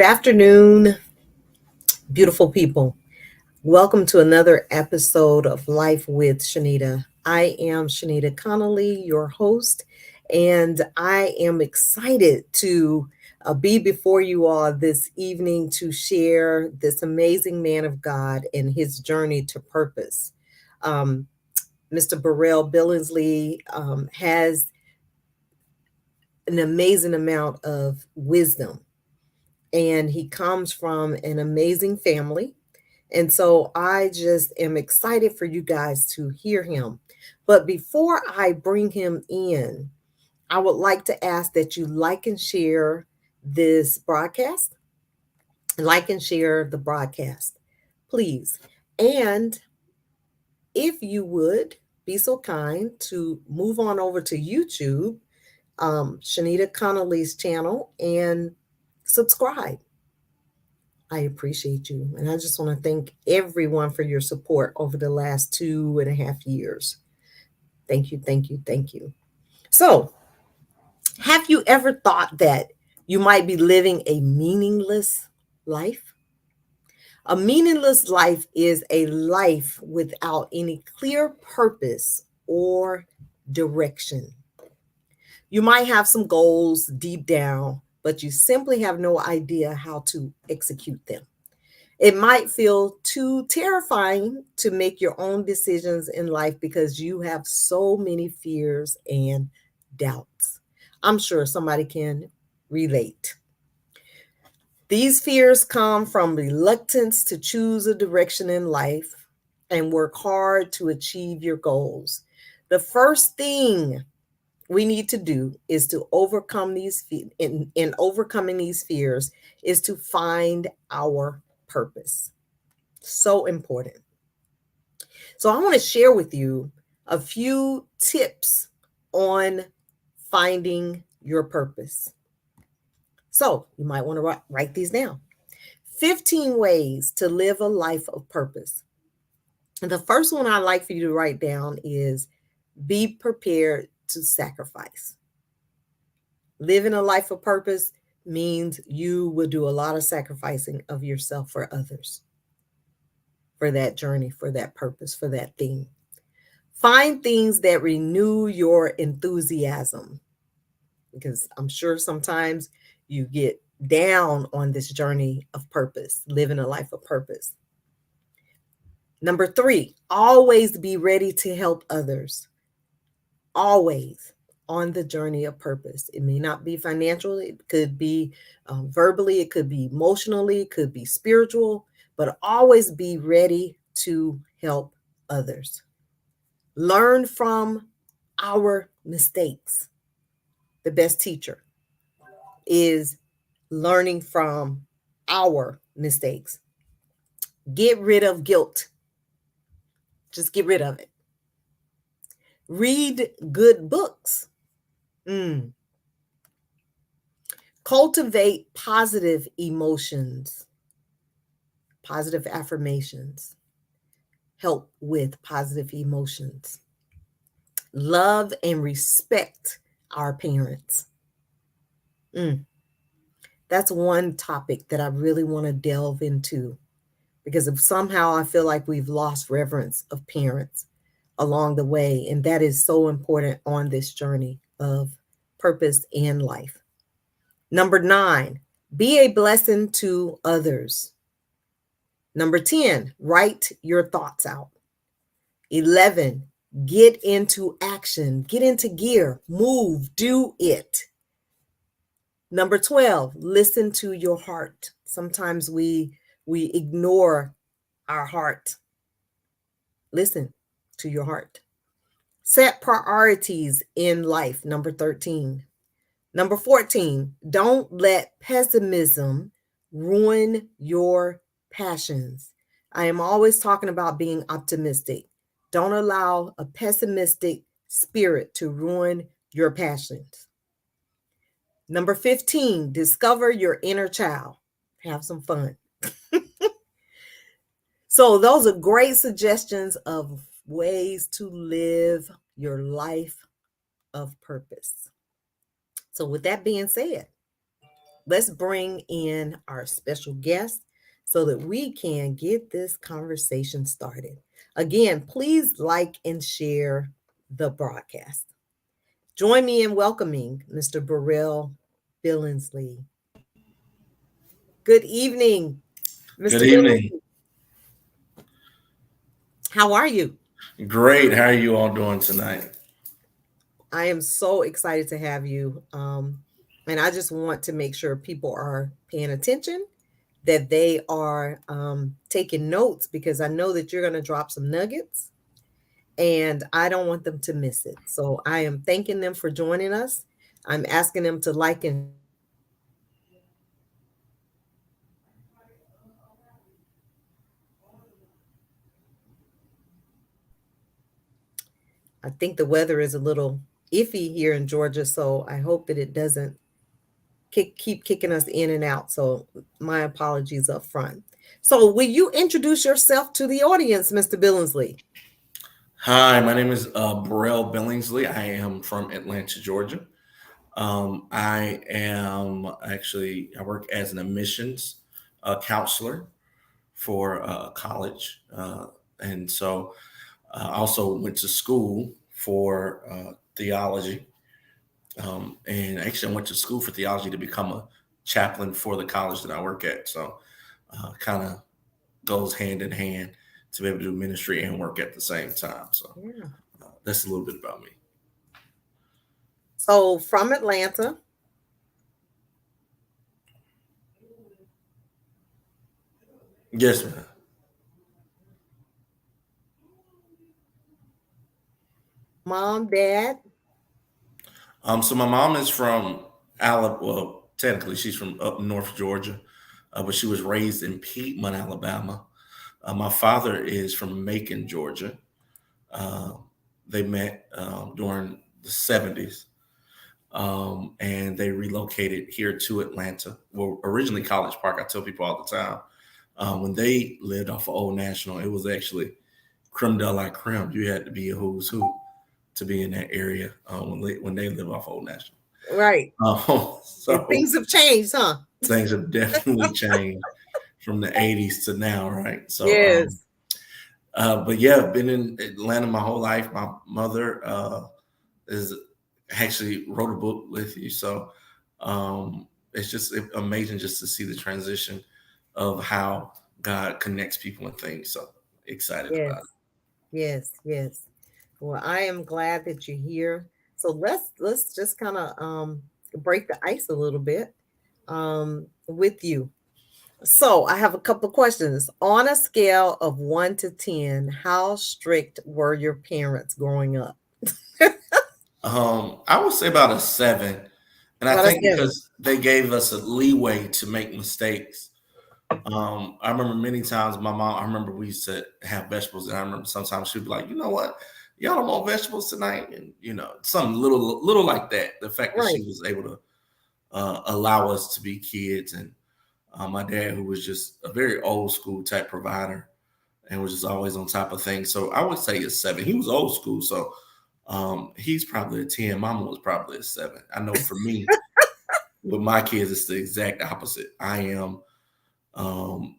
Good afternoon, beautiful people. Welcome to another episode of Life with Shenita. I am Shenita Connolly, your host, and I am excited to be before you all this evening to share this amazing man of God and his journey to purpose. Um, Mr. Burrell Billingslea has an amazing amount of wisdom, and he comes from an amazing family. And so I just am excited for you guys to hear him. But before I bring him in, I would like to ask that you like and share this broadcast, like and share the broadcast, please. And if you would be so kind to move on over to YouTube, Shenita Connolly's channel, and subscribe. I appreciate you. And I just want to thank everyone for your support over the last 2.5 years. Thank you, thank you, thank you. So, have you ever thought that you might be living a meaningless life? A meaningless life is a life without any clear purpose or direction. You might have some goals deep down, but you simply have no idea how to execute them. It might feel too terrifying to make your own decisions in life because you have so many fears and doubts. I'm sure somebody can relate. These fears come from reluctance to choose a direction in life and work hard to achieve your goals. The first thing we need to do is to overcome these in overcoming these fears is to find our purpose. So important. So I want to share with you a few tips on finding your purpose. So you might want to write these down. 15 ways to live a life of purpose. And the first one I'd like for you to write down is be prepared to sacrifice. Living a life of purpose means you will do a lot of sacrificing of yourself for others, for that journey, for that purpose, for that thing. Find things that renew your enthusiasm, because I'm sure sometimes you get down on this journey of purpose, living a life of purpose. Number 3, always be ready to help others. Always on the journey of purpose. It may not be financial, it could be verbally, it could be emotionally, it could be spiritual, but always be ready to help others. Learn from our mistakes. The best teacher is learning from our mistakes. Get rid of guilt. Just get rid of it. Read good books. Cultivate positive emotions, positive affirmations. Help with positive emotions. Love and respect our parents. That's one topic that I really want to delve into, because if somehow I feel like we've lost reverence of parents along the way, and that is so important on this journey of purpose and life. Number 9, be a blessing to others. Number 10, write your thoughts out. 11, get into action, get into gear, move, do it. Number 12, listen to your heart. Sometimes we ignore our heart. Listen to your heart. Set priorities in life. Number 13. Number 14, don't let pessimism ruin your passions. I am always talking about being optimistic. Don't allow a pessimistic spirit to ruin your passions. Number 15, discover your inner child. Have some fun. So those are great suggestions of ways to live your life of purpose. So with that being said, let's bring in our special guest so that we can get this conversation started. Again, please like and share the broadcast. Join me in welcoming Mr. Burrell Billingslea. Good evening, Good Mr. evening. Billingslea. How are you? Great. How are you all doing tonight? I am so excited to have you. And I just want to make sure people are paying attention, that they are taking notes, because I know that you're going to drop some nuggets and I don't want them to miss it. So I am thanking them for joining us. I'm asking them to like and share the broadcast. I think the weather is a little iffy here in Georgia, so I hope that it doesn't keep kicking us in and out. So my apologies up front. So will you introduce yourself to the audience, Mr. Billingsley? Hi, my name is Burrell Billingslea. I am from Atlanta, Georgia. I work as an admissions counselor for college. And so I also went to school for theology. And actually, I went to school for theology to become a chaplain for the college that I work at. So kind of goes hand in hand to be able to do ministry and work at the same time. So Yeah. that's a little bit about me. So from Atlanta, Yes, man. mom, dad. So my mom is from Alabama. Well, technically, she's from up North Georgia, but she was raised in Piedmont, Alabama. My father is from Macon, Georgia. Uh, they met during the '70s, and they relocated here to Atlanta. Well, originally College Park. I tell people all the time when they lived off of Old National, it was actually creme de la creme. You had to be a who's who to be in that area when they live off Old National. Right. And So things have changed, huh? things have definitely changed from the '80s to now, right? So, Yes. but yeah, I've been in Atlanta my whole life. My mother is actually wrote a book with you, so it's just amazing just to see the transition of how God connects people and things. So excited Yes. about it. Yes. Yes. Well, I am glad that you're here. So let's just kind of break the ice a little bit with you. So I have a couple of questions. On a scale of 1 to 10, how strict were your parents growing up? I would say about a 7, and I About a think 7. because they gave us a leeway to make mistakes. I remember many times my mom. I remember we used to have vegetables, and I remember sometimes she'd be like, "You know what? Y'all don't want vegetables tonight," and something little like that. The fact that she Right. was able to allow us to be kids, and my dad, who was just a very old school type provider, and was just always on top of things. So I would say a 7. He was old school, so he's probably a 10. Mama was probably a 7. I know for me, with my kids, it's the exact opposite. I am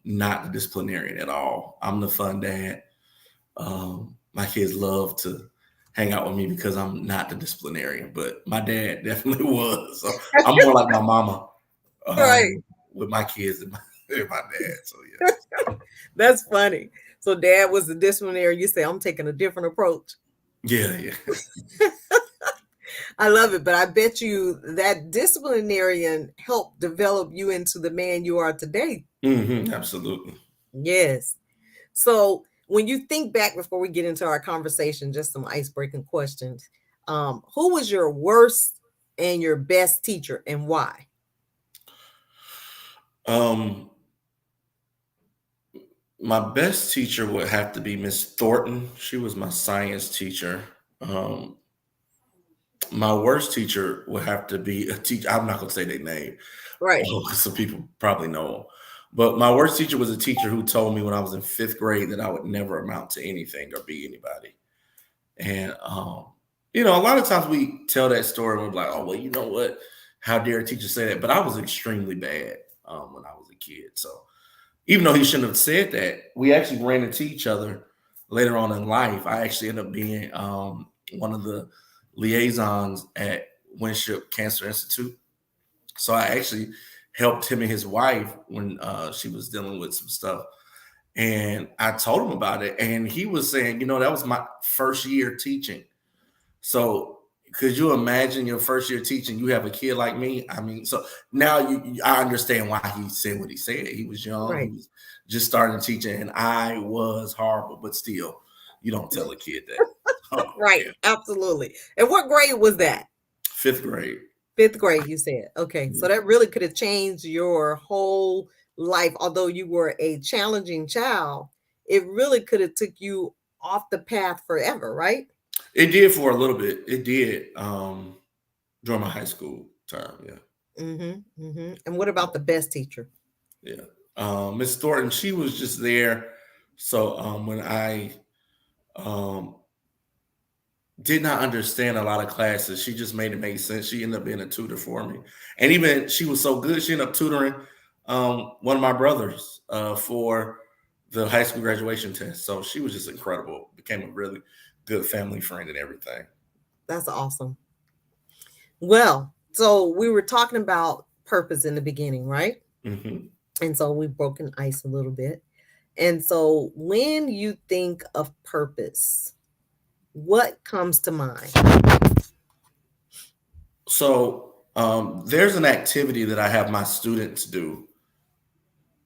not the disciplinarian at all. I'm the fun dad. My kids love to hang out with me because I'm not the disciplinarian, but my dad definitely was. So I'm more like my mama Right. with my kids and my dad. So yes, That's funny. So dad was the disciplinary. You say I'm taking a different approach. yeah, yeah. I love it, but I bet you that disciplinarian helped develop you into the man you are today. Absolutely. Yes. So when you think back, before we get into our conversation, just some ice breaking questions. Who was your worst and your best teacher, and why? Um, my best teacher would have to be Miss Thornton. She was my science teacher. Um, my worst teacher would have to be a teacher. I'm not going to say their name. Right. Oh, some people probably know him. But my worst teacher was a teacher who told me when I was in 5th grade that I would never amount to anything or be anybody. And a lot of times we tell that story and we're like, oh, well, you know what? how dare a teacher say that? But I was extremely bad when I was a kid. So even though he shouldn't have said that, we actually ran into each other later on in life. I actually ended up being one of the liaisons at Winship Cancer Institute. So I actually helped him and his wife when she was dealing with some stuff. And I told him about it. And he was saying, that was my first year teaching. So could you imagine your first year teaching? You have a kid like me. I mean, so now I understand why he said what he said. He was young. He Right. was just starting teaching, and I was horrible. But still, you don't tell a kid that. Oh Right. yeah, Absolutely. And what grade was that? fifth grade. Fifth grade, you said. Okay. So Yeah. that really could have changed your whole life. Although you were a challenging child, it really could have took you off the path forever, right? It did for a little bit. It did during my high school time. Yeah, Mm-hmm. Mm-hmm. And what about the best teacher? yeah. Miss Thornton, she was just there. So when I um, did not understand a lot of classes. She just made it make sense. She ended up being a tutor for me. And even she was so good, she ended up tutoring one of my brothers for the high school graduation test. So she was just incredible. Became a really good family friend and everything. That's awesome. Well, so we were talking about purpose in the beginning, right? Hmm. And so we've broken ice a little bit. And so when you think of purpose, what comes to mind? So there's an activity that I have my students do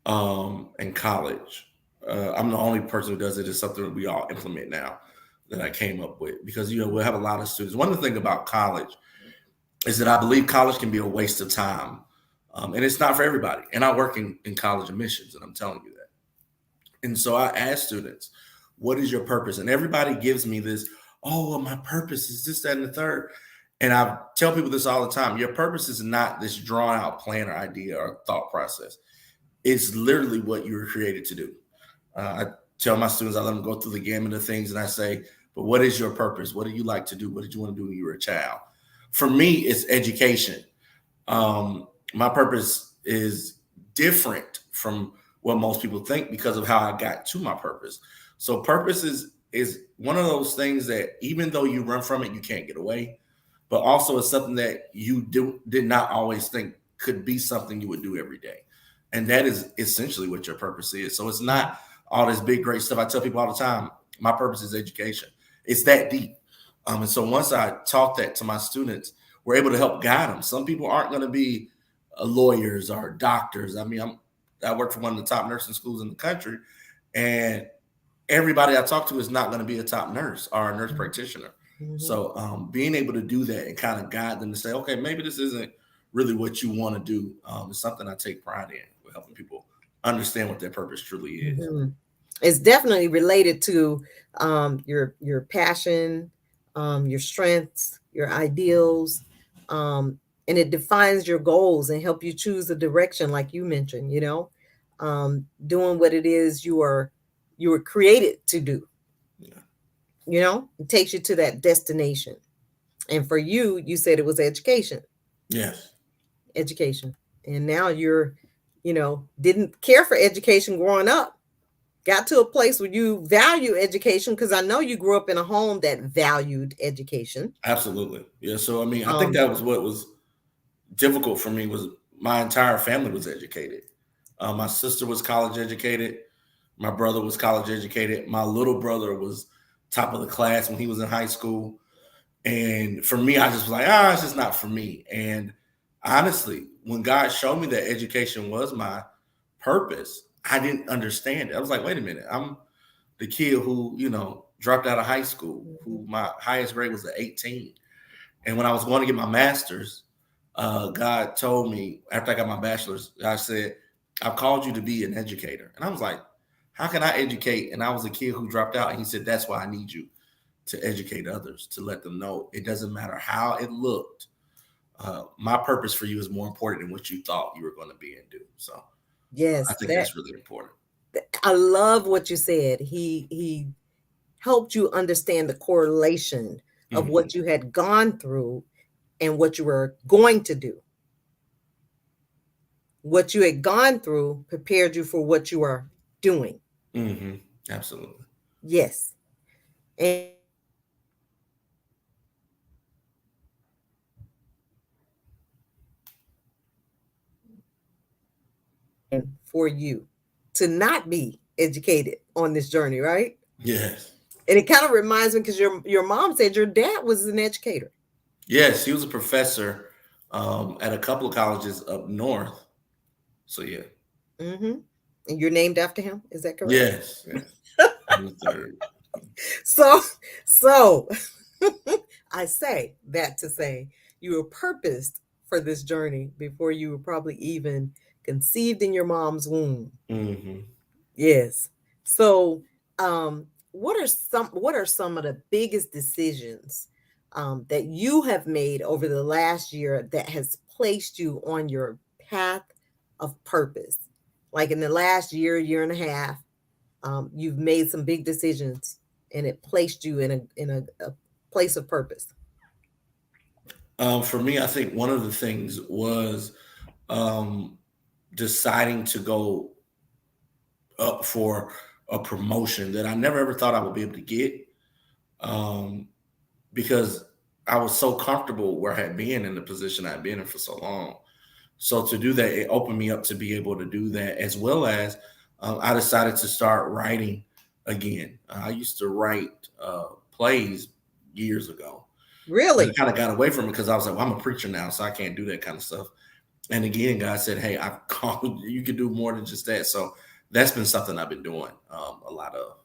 in college. I'm the only person who does it. It's something that we all implement now that I came up with because we'll have a lot of students. One of the things about college is that I believe college can be a waste of time, and it's not for everybody. And I work in college admissions, and I'm telling you that. And so I ask students, "What is your purpose?" And everybody gives me this. Oh, well, my purpose is this, that, and the third. And I tell people this all the time. Your purpose is not this drawn out plan or idea or thought process. It's literally what you were created to do. I tell my students, I let them go through the gamut of things, and I say, "But what is your purpose? What do you like to do? What did you want to do when you were a child?" For me, it's education. My purpose is different from what most people think because of how I got to my purpose. So, purpose is one of those things that even though you run from it, you can't get away. But also, it's something that did not always think could be something you would do every day. And that is essentially what your purpose is. So it's not all this big, great stuff. I tell people all the time, my purpose is education. It's that deep. And so once I taught that to my students, we're able to help guide them. Some people aren't going to be lawyers or doctors. I mean, I work for one of the top nursing schools in the country, and everybody I talk to is not going to be a top nurse or a nurse practitioner. Mm-hmm. So being able to do that and kind of guide them to say, okay, maybe this isn't really what you want to do is something I take pride in, with helping people understand what their purpose truly is. Mm-hmm. It's definitely related to your passion, your strengths, your ideals, and it defines your goals and help you choose the direction, like you mentioned. Doing what it is you were created to do. Yeah. It takes you to that destination. And for you, you said it was education, Yes. education, and now didn't care for education growing up, got to a place where you value education, because I know you grew up in a home that valued education. Absolutely. Yeah. So I mean, I think Um, that was what was difficult for me was my entire family was educated. My sister was college educated. My brother was college educated. My little brother was top of the class when he was in high school. And for me, I just was like, it's just not for me. And honestly, when God showed me that education was my purpose, I didn't understand it. I was like, wait a minute, I'm the kid who, dropped out of high school, who my highest grade was an 18. And when I was going to get my master's, God told me after I got my bachelor's, I said, I've called you to be an educator. And I was like, how can I educate? And I was a kid who dropped out. And he said, that's why I need you to educate others, to let them know it doesn't matter how it looked. My purpose for you is more important than what you thought you were going to be and do. So I yes, think that that's really important. I love what you said. He helped you understand the correlation of Hmm. what you had gone through and what you were going to do. what you had gone through prepared you for what you are doing. Hmm. Absolutely. Yes. And for you to not be educated on this journey, right? Yes. And it kind of reminds me because your mom said your dad was an educator. Yes, he was a professor at a couple of colleges up north. So yeah. Mm-hmm. And you're named after him. Is that correct? Yes. Yes. I'm the third. So, so I say that to say you were purposed for this journey before you were probably even conceived in your mom's womb. Hmm. Yes. So, what are some of the biggest decisions that you have made over the last year that has placed you on your path of purpose? Like in the last year and a half, you've made some big decisions, and it placed you in a place of purpose. For me, I think one of the things was um, deciding to go up for a promotion that I never ever thought I would be able to get, um, because I was so comfortable where I had been in the position I had been in for so long. So to do that, it opened me up to be able to do that, as well as I decided to start writing again. I used to write plays years ago. I Really? kind of got away from it because I was like, well, I'm a preacher now, so I can't do that kind of stuff. And again, God said, hey, I've called you, can do more than just that. So that's been something I've been doing a lot of.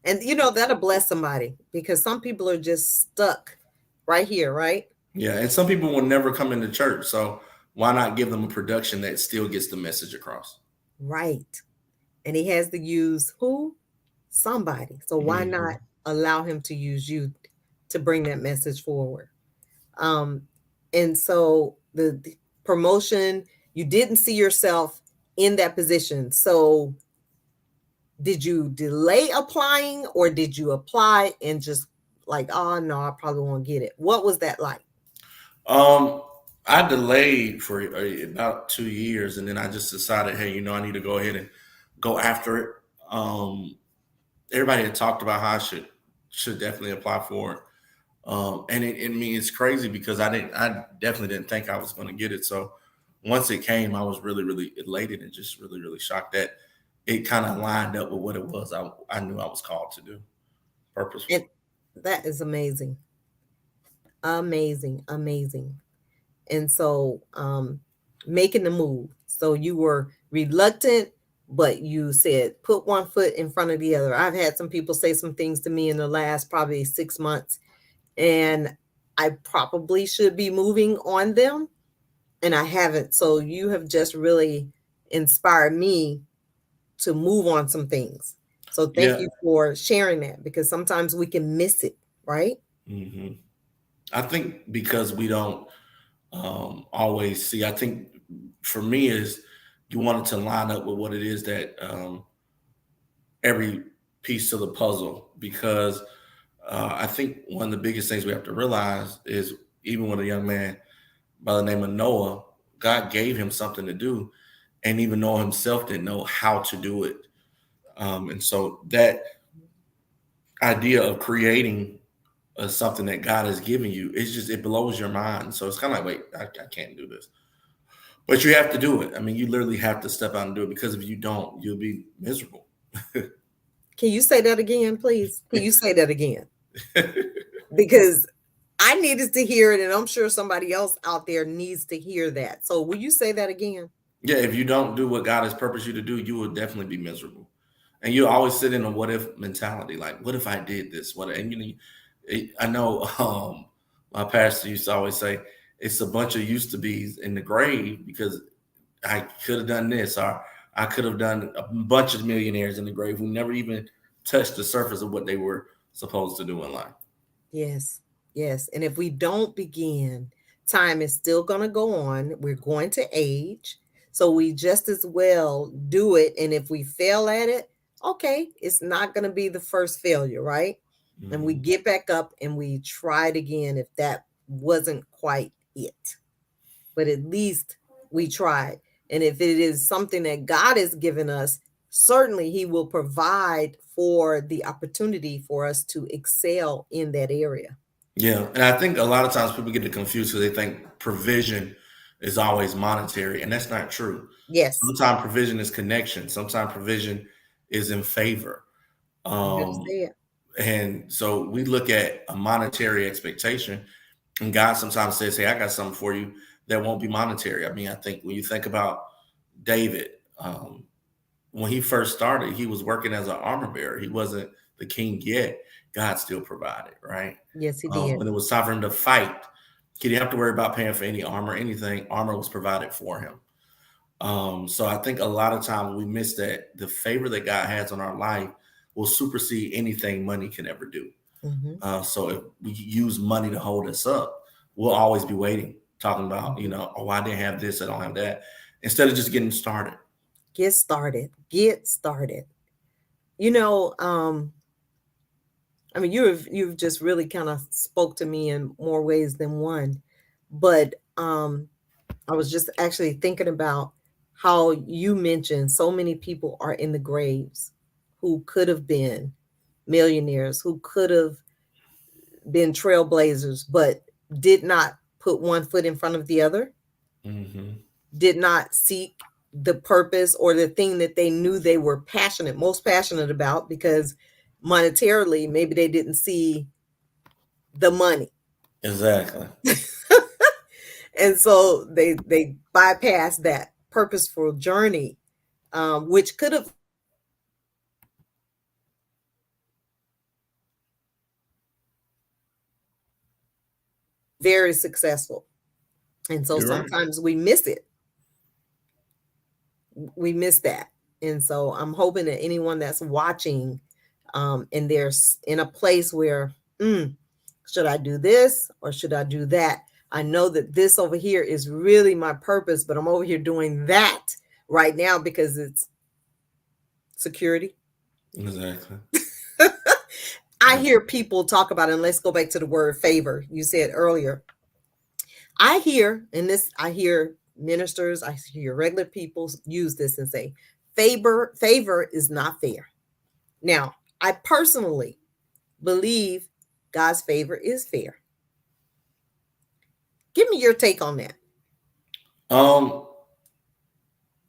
And that'll bless somebody because some people are just stuck right here, right? Yeah. And some people will never come into church. So why not give them a production that still gets the message across? Right. And he has to use who? Somebody. So why not Hmm. allow him to use you to bring that message forward? Um, and so the promotion, you didn't see yourself in that position. So did you delay applying or did you apply and just like, oh no, I probably won't get it? What was that like? Um, I delayed for about 2 years, and then I just decided, hey, I need to go ahead and go after it. Um, Everybody had talked about how I should definitely apply for it. And I mean, it's crazy because I definitely didn't think I was going to get it. So once it came, I was really, really elated and just really, really shocked that it kind of lined up with what it was I knew I was called to do, And purposeful. that is amazing. Amazing, amazing. And so making the move. So you were reluctant, but you said put one foot in front of the other. I've had some people say some things to me in the last probably 6 months, and I probably should be moving on them, and I haven't. So you have just really inspired me to move on some things. So thank Yeah. you for sharing that because sometimes we can miss it, right? Hmm. I think because we don't always see. I think for me is you want it to line up with what it is that every piece of the puzzle. Because I think one of the biggest things we have to realize is even with a young man by the name of Noah, God gave him something to do, and even Noah himself didn't know how to do it. And so that idea of creating something that God has given you, it blows your mind. So it's kind of like, wait, I can't do this. But you have to do it. I mean, you literally have to step out and do it because if you don't, you'll be miserable. Can you say that again, please? Can you say that again? Because I needed to hear it, and I'm sure somebody else out there needs to hear that. So, will you say that again? Yeah, if you don't do what God has purposed you to do, you will definitely be miserable. And you always sit in a what if mentality, like, what if I did this? What and I know my pastor used to always say it's a bunch of used to be's in the grave because I could have done this, or I could have done a bunch of millionaires in the grave who never even touched the surface of what they were supposed to do in life. Yes, yes. And if we don't begin, time is still going to go on. We're going to age. So, we just as well do it. And if we fail at it, okay, it's not going to be the first failure, right? And we Hmm. get back up and we try it again if that wasn't quite it. But at least we tried. And if it is something that God has given us, certainly He will provide for the opportunity for us to excel in that area. Yeah, and I think a lot of times people get it confused because they think provision is always monetary, and that's not true. Yes, Sometimes provision is connection. Sometimes provision is in favor. you better Um, say it. and so we look at a monetary expectation, and God sometimes says, "Hey, I got something for you that won't be monetary." I mean, I think when you think about David, when he first started, he was working as an armor bearer. He wasn't the king yet. God still provided, right? Yes, He did. When it was time for him to fight, he didn't have to worry about paying for any armor, anything. Armor was provided for him. So I think a lot of times we miss that the favor that God has on our life will supersede anything money can ever do. Mm-hmm. So if we use money to hold us up, we'll always be waiting, talking about, Mm-hmm. oh, I didn't have this, I don't have that, instead of just getting started. Get started. Get started. You know, I mean, you've just really kind of spoke to me in more ways than one, but I was just actually thinking about how you mentioned so many people are in the graves who could have been millionaires, who could have been trailblazers, but did not put one foot in front of the other, Mm-hmm. did not seek the purpose or the thing that they knew they were most passionate about, because monetarily, maybe they didn't see the money. Exactly. And so they bypassed that purposeful journey, which could have very successful. And so You're right. sometimes we miss it. We miss that. And so I'm hoping that anyone that's watching, and they're in a place where, should I do this or should I do that? I know that this over here is really my purpose, but I'm over here doing that right now because it's security. Exactly. I hear people talk about it, and let's go back to the word favor. You said earlier, I hear ministers, I hear regular people use this and say, favor is not fair. Now, I personally believe God's favor is fair. Give me your take on that. Um,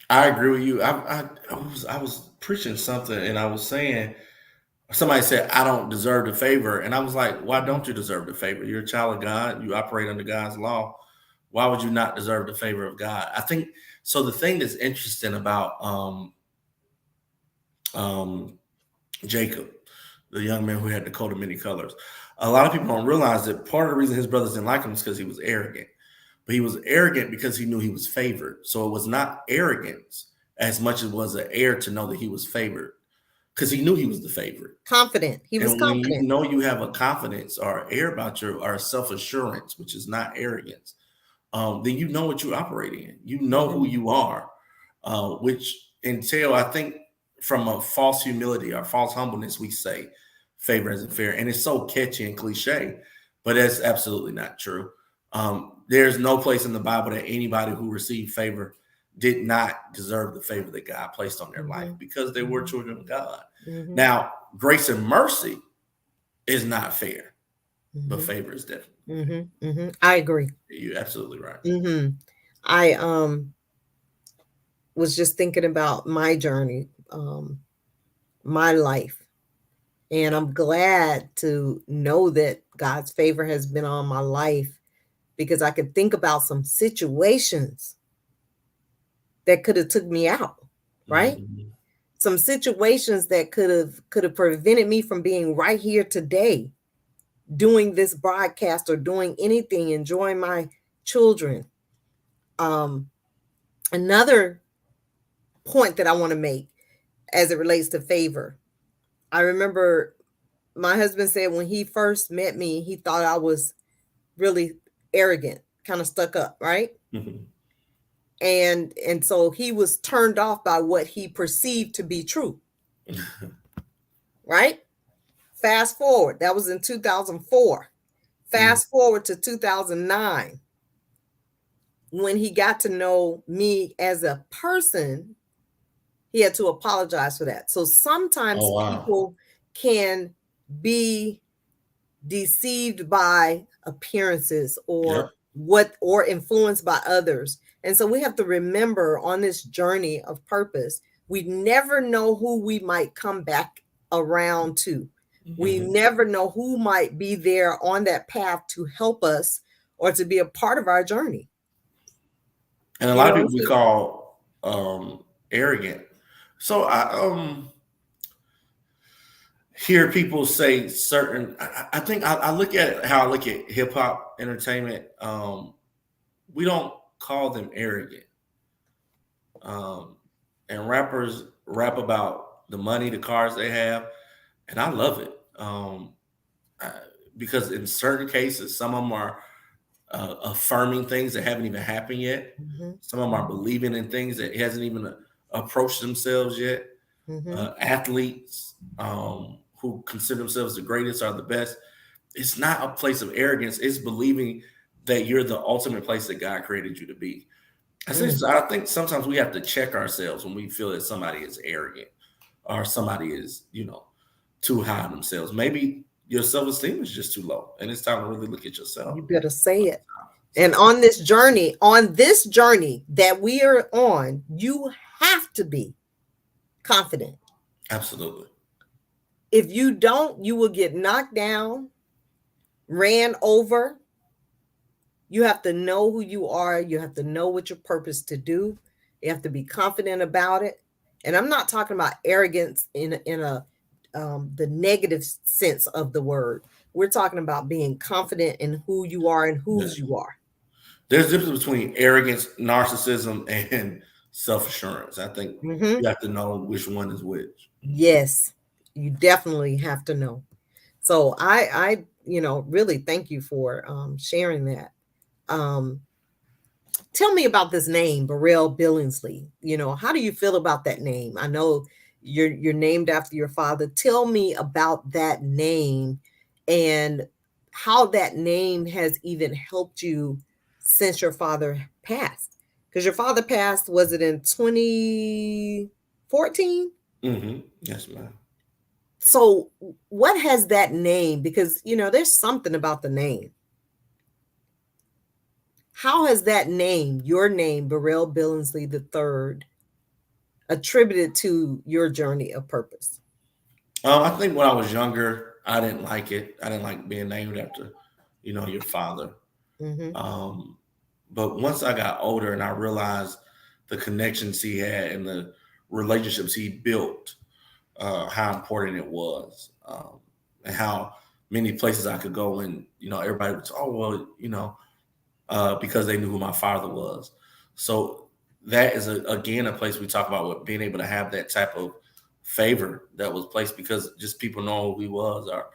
I agree with you. I was preaching something, and I was saying somebody said I don't deserve the favor, and I was like, why don't you deserve the favor? You're a child of God. You operate under God's law. Why would you not deserve the favor of God? I think so. The thing that's interesting about um, Jacob, the young man who had the coat of many colors, a lot of people don't realize that part of the reason his brothers didn't like him is because he was arrogant. But he was arrogant because he knew he was favored. So it was not arrogance as much as it was an air to know that he was favored because he knew he was the favorite. Confident. He was And when you confident. know you have a confidence or air about your or self assurance, which is not arrogance, then you know what you're operating in. You know who Mhm. you are, which entail, I think, from a false humility or false humbleness, we say favor isn't fair. And it's so catchy and cliche, but that's absolutely not true. There's no place in the Bible that anybody who received favor did not deserve the favor that God placed on their life Mhm. because they were Mhm. children of God. Mhm. Now, grace and mercy is not fair, but Mhm. favor is definitely fair. Mhm. Mhm. I agree. You're absolutely right. Mhm. I was just thinking about my journey, my life, and I'm glad to know that God's favor has been on my life, because I could think about some situations that could have took me out, right? Mhm. Some situations that could have prevented me from being right here today doing this broadcast or doing anything, enjoying my children. Um, Another point that I want to make as it relates to favor. I remember my husband said when he first met me, he thought I was really arrogant, kind of stuck up, right? Mhm. And so he was turned off by what he perceived to be true, right? Fast forward, that was in 2004. Mhm. Fast forward to 2009. when he got to know me as a person, he had to apologize for that. So Oh sometimes wow. people can be deceived by appearances Yep. or influenced by others. And so we have to remember on this journey of purpose, we never know who we might come back around to. We Hmm. never know who might be there on that path to help us or to be a part of our journey. And a You lot of know, people we call arrogant. So I hear people say certain. I think I look at how I look at hip hop entertainment. We don't call them arrogant. Um, and rappers rap about the money, the cars they have, and I love it. I, because in certain cases, some of them are affirming things that haven't even happened yet. mm-hmm, Some of them are believing in things that hasn't even approached themselves yet. mm-hmm, Athletes who consider themselves the greatest are the best. It's not a place of arrogance. It's believing that you're the ultimate place that God created you to be. mm-hmm. I think sometimes we have to check ourselves when we feel that somebody is arrogant or somebody is, too high on themselves. Maybe your self esteem is just too low, and it's time to really look at yourself. You better say it. And So, on this journey that we are on, you have to be confident. absolutely. If you don't, you will get knocked down, ran over. You have to know who you are. You have to know what your purpose to do. You have to be confident about it. And I'm not talking about arrogance in a the negative sense of the word. We're talking about being confident in who you are and Yeah. whose you are. There's a difference between arrogance, narcissism, and self assurance. I think Mm-hmm. you have to know which one is which. Yes, you definitely have to know. So I really thank you for sharing that. Um, Tell me about this name, Burrell Billingsley. How do you feel about that name? I know you're named after your father. Tell me about that name and how that name has even helped you since your father passed. Because your father passed, was it in 2014? Yes, ma'am. So what has that name? Because there's something about the name. How has that name, your name, Burrell Billingsley the third, attributed to your journey of purpose? I think when I was younger, I didn't like it. I didn't like being named after, your father. Mm-hmm. Um, but once I got older and I realized the connections he had and the relationships he built, how important it was, and how many places I could go and everybody was, oh well, because they knew who my father was. So that is again a place we talk about with being able to have that type of favor that was placed because just people know who he was. Or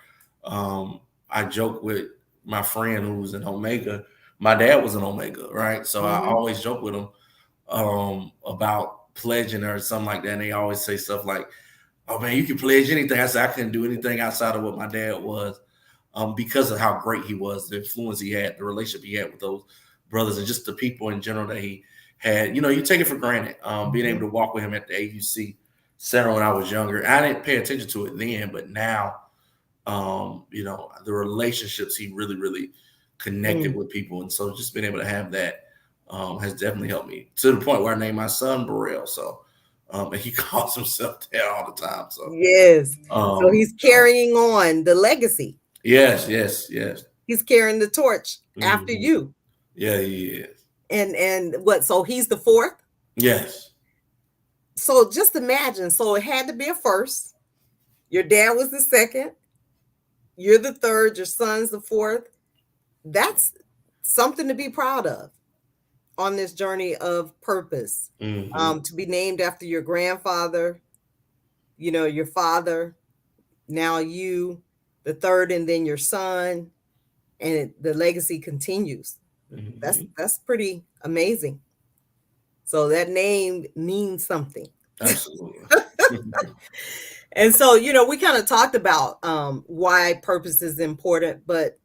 I joke with my friend who was in Omega. My dad was an Omega, right? So I Mm-hmm. always joke with him about pledging or something like that. And they always say stuff like, "Oh man, you can pledge anything." I said I couldn't do anything outside of what my dad was, because of how great he was, the influence he had, the relationship he had with those brothers, and just the people in general that he had. You take it for granted. Being able Mm-hmm. to walk with him at the AUC center when I was younger, I didn't pay attention to it then, but now, the relationships he really, really connected Mm. with people, and so just being able to have that has definitely helped me to the point where I named my son Burrell. So, and he calls himself that all the time. So, Yes. So um, he's carrying on the legacy. yes, yes, yes. He's carrying the torch after Mhm. you. Yeah, he is. And what? So he's the fourth. Yes. So just imagine. So it had to be a first. Your dad was the second. You're the third. Your son's the fourth. That's something to be proud of on this journey of purpose. Hmm. To be named after your grandfather, your father, now you, the third, and then your son, and the legacy continues. That's Hmm. that's pretty amazing. So that name means something. Absolutely. And so, we kind of talked about why purpose is important, but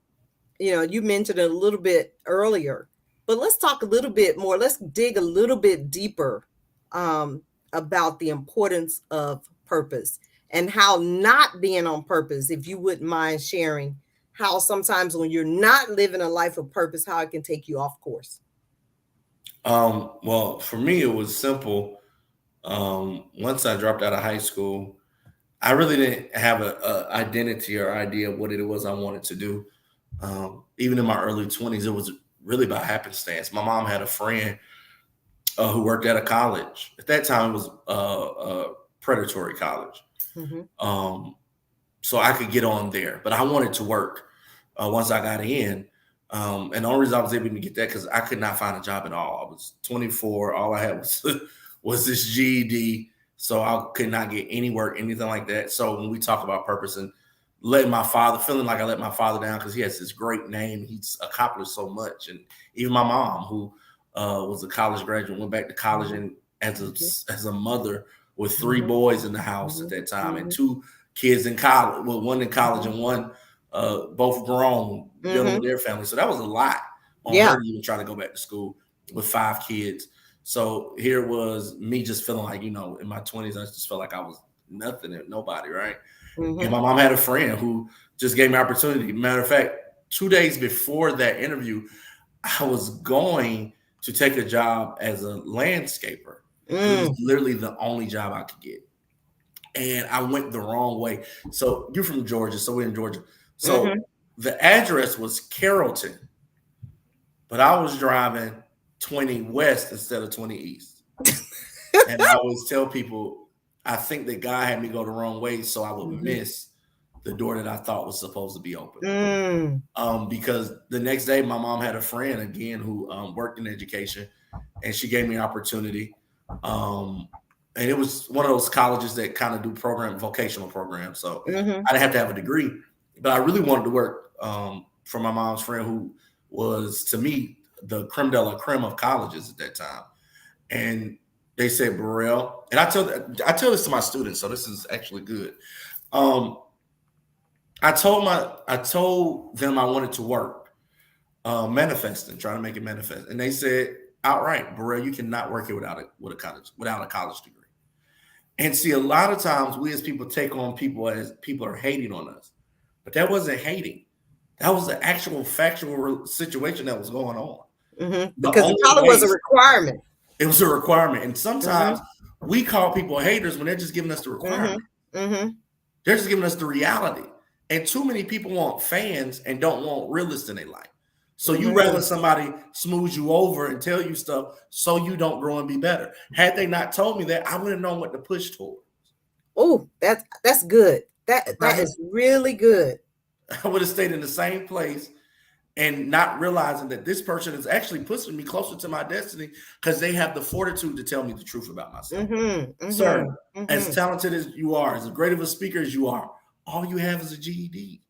you mentioned it a little bit earlier. But let's talk a little bit more. Let's dig a little bit deeper um, about the importance of purpose and how not being on purpose, if you wouldn't mind sharing, how sometimes when you're not living a life of purpose, how it can take you off course. Well, for me, it was simple. Once I dropped out of high school, I really didn't have a identity or idea of what it was I wanted to do. Even in my early 20s, it was really by happenstance. My mom had a friend who worked at a college. At that time, it was a predatory college. Mm-hmm. Um, so I could get on there, but I wanted to work once I got in. And the only reason I was able to get that because I could not find a job at all. I was 24. All I had was was this GED, so I could not get any work, anything like that. So when we talk about purpose and letting my father, feeling like I let my father down because he has this great name, he's accomplished so much, and even my mom, who was a college graduate, went back to college and as a mother with three boys in the house at that time and two kids in college, well, one in college and one both grown, dealing with their family. So that was a lot on her to even try to go back to school with 5 kids. So here was me just feeling like, in my 20s, I just felt like I was nothing and nobody, right? And my mom had a friend who just gave me opportunity. Matter of fact, 2 days before that interview, I was going to take a job as a landscaper. It was literally the only job I could get. And I went the wrong way. So you're from Georgia, so we're in Georgia. So the address was Carrollton, but I was driving 20 west instead of 20 east. And I always tell people, I think that God had me go the wrong way so I would miss the door that I thought was supposed to be open. Because the next day, my mom had a friend again who worked in education, and she gave me an opportunity. And it was one of those colleges that kind of do vocational programs. So I didn't have to have a degree, but I really wanted to work for my mom's friend who was, to me, the creme de la creme of colleges at that time. And they said, Burrell, and I tell this to my students, so this is actually good. I told them I wanted to work, manifesting, trying to make it manifest. And they said, outright, Burrell, you cannot work here without a college degree. And see, a lot of times we as people take on people as people are hating on us. But that wasn't hating. That was the actual factual situation that was going on. Because the college was a requirement. It was a requirement. And sometimes we call people haters when they're just giving us the requirement. They're just giving us the reality. And too many people want fans and don't want realists in their life. So you rather somebody smooth you over and tell you stuff so you don't grow and be better. Had they not told me that, I wouldn't have known what to push towards. Oh, that's good. That is really good. I would have stayed in the same place and not realizing that this person is actually pushing me closer to my destiny because they have the fortitude to tell me the truth about myself. Sir, as talented as you are, as great of a speaker as you are, all you have is a GED.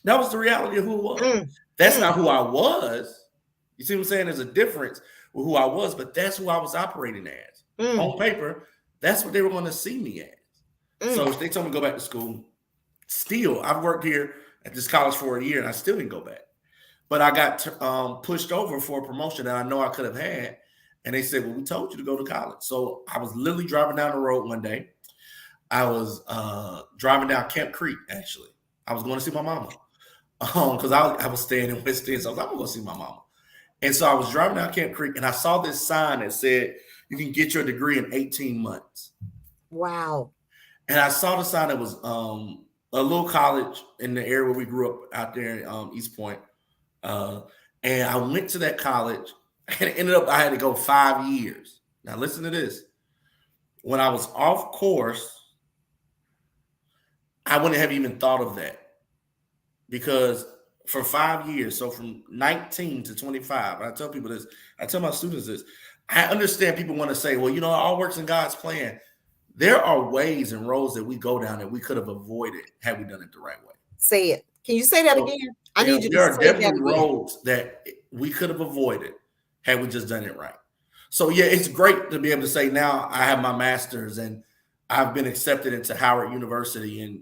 That was the reality of who it was. That's not who I was. You see what I'm saying? There's a difference with who I was, but that's who I was operating as. On paper, that's what they were going to see me as. So if they told me to go back to school, still, I've worked here at this college for a year and I still didn't go back. But I got pushed over for a promotion that I know I could have had. And they said, well, we told you to go to college. So I was literally driving down the road one day. I was driving down Camp Creek, actually. I was going to see my mama. Because I was staying in West End, so I was like, I'm going to see my mama. And so I was driving down Camp Creek, and I saw this sign that said, you can get your degree in 18 months. Wow. And I saw the sign that was a little college in the area where we grew up out there in East Point. And I went to that college, and it ended up I had to go 5 years. Now, listen to this. When I was off course, I wouldn't have even thought of that. Because for 5 years, so from 19 to 25, I tell people this, I tell my students this, I understand people want to say, well, it all works in God's plan. There are ways and roads that we go down that we could have avoided had we done it the right way. Say it. Can you say that again? I need you to say that again. There are definitely roads that we could have avoided had we just done it right. So, yeah, it's great to be able to say now I have my master's and I've been accepted into Howard University and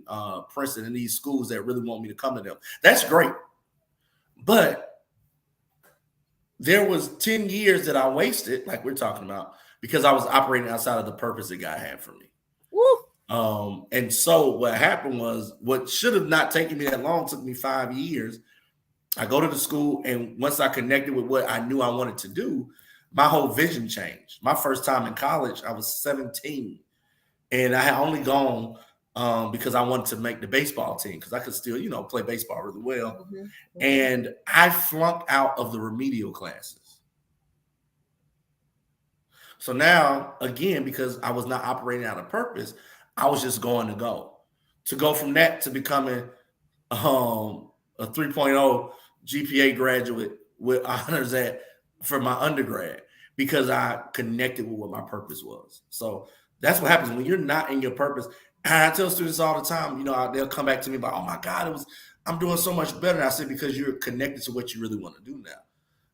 Princeton and these schools that really want me to come to them. That's great. But there was 10 years that I wasted, like we're talking about, because I was operating outside of the purpose that God had for me. Woo. And so what happened was, what should have not taken me that long took me 5 years. I go to the school, and once I connected with what I knew I wanted to do, my whole vision changed. My first time in college, I was 17, and I had only gone because I wanted to make the baseball team because I could still, play baseball really well. Mm-hmm. Mm-hmm. And I flunked out of the remedial classes. So now, again, because I was not operating out of purpose, I was just going to go. To go from that to becoming a 3.0 GPA graduate with honors for my undergrad, because I connected with what my purpose was. So that's what happens when you're not in your purpose. And I tell students all the time, they'll come back to me about, oh my God, I'm doing so much better. And I say, because you're connected to what you really want to do now.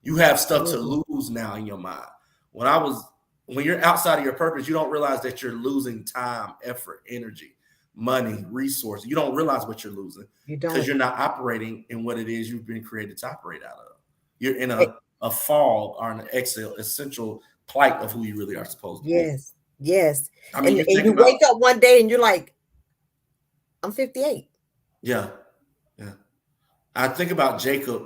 You have stuff to Absolutely. lose now in your mind. When you're outside of your purpose, you don't realize that you're losing time, effort, energy, money, resources. You don't realize what you're losing You because don't. you're not operating in what it is you've been created to operate out of. You're in Eh, a fog or an essential plight of who you really are supposed to be. yes. Yes. I mean, And you and think you about, wake up one day and you're like, I'm 58. yeah, yeah. I think about Jacob.